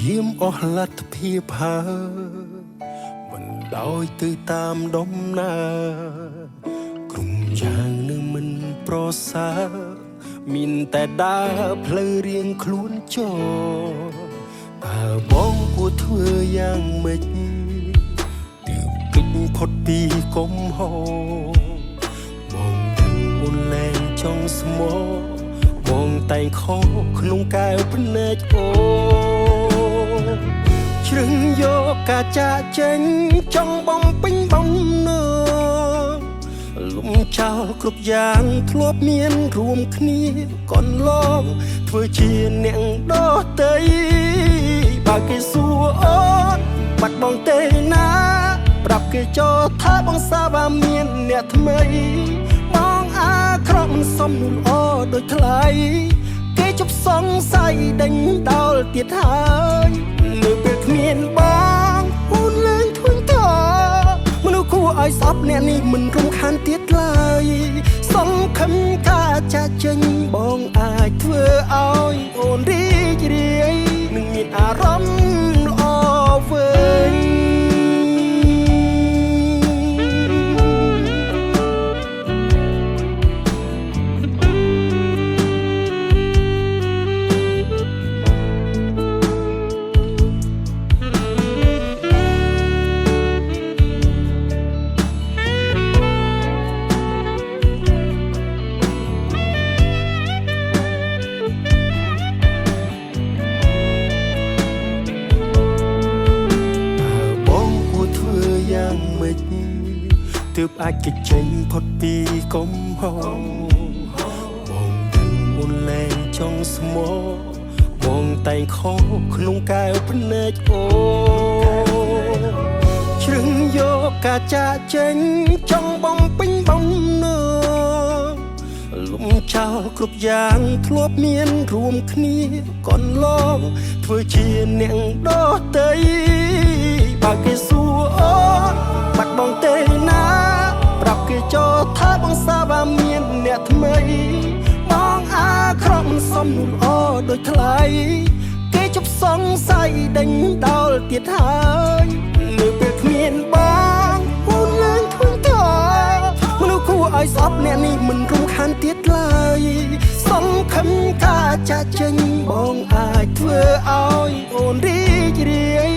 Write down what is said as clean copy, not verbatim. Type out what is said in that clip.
យាមអស់លទ្ធភាពហើយមិនដោយទៅតាមដំណើរក្រុមយ៉ាងនៅមិនប្រសើរមានតែដើរផ្លូវរៀងខ្លួនចោតើបងគួរធ្វើយ៉ាងម៉េចទើបគេចផុតពីកំហុសបងដឹងអូនលែងចង់ស្មោះបងតែងខកក្នុងកែវភ្នែកអូជ្រឹងយកការចាកចេញចង់បំពេញបំណងលំចោលគ្រប់យ៉ាងធ្លាប់មានរួមគ្នាកន្លងធ្វើជាអ្នកដទៃបើគេសួរអូនបាត់បងទេណាប្រាប់គេចោលថាបងសាវាមានអ្នកថ្មីបងអាក្រក់មិនសមនោះល្អដូចថ្លៃគេជប់សង្ស័យដេញដោលទៀតហើយនៅពេលគ្មានបងអូនលែងធុញទ្រារមនុស្សគួរឲ្យស្អប់អ្នកនេះមិនរំខានទៀតឡើយសង្ឃឹមការចាក់ចេញបងអាចធ្វើឲ្យអូនរីករាយនឹងមានអារម្មណ៍ល្អវិញទើបអាចគេចេញផុតពីកំហុសបងដឹងអូនលែងចង់ស្មោះបងតែងខកក្នុងកែវភ្នែកអូជ្រឹងយកការចាកចេញចង់បំពេញបំណងលំចោលគ្រប់យ៉ាងធ្លាប់មានរួមគ្នាកន្លងធ្វើជាអ្នកដទៃបើគេសួរអូនបាត់បងទេណាប្រាប់គេចោលថាបងសាវាមានអ្នកថ្មីបងអាក្រក់មិនសមនោះល្អដូចថ្លៃគេជប់សង្ស័យដេញដោលទៀតហើយនៅពេលគ្មានបងអូនលែងធុញទ្រារមនុស្សគួរឲ្យស្អប់អ្នកនេះមិនរំខានទៀតឡើយសង្ឃឹមការចាកចេញបងអាចធ្វើឲ្យអូនរីករាយ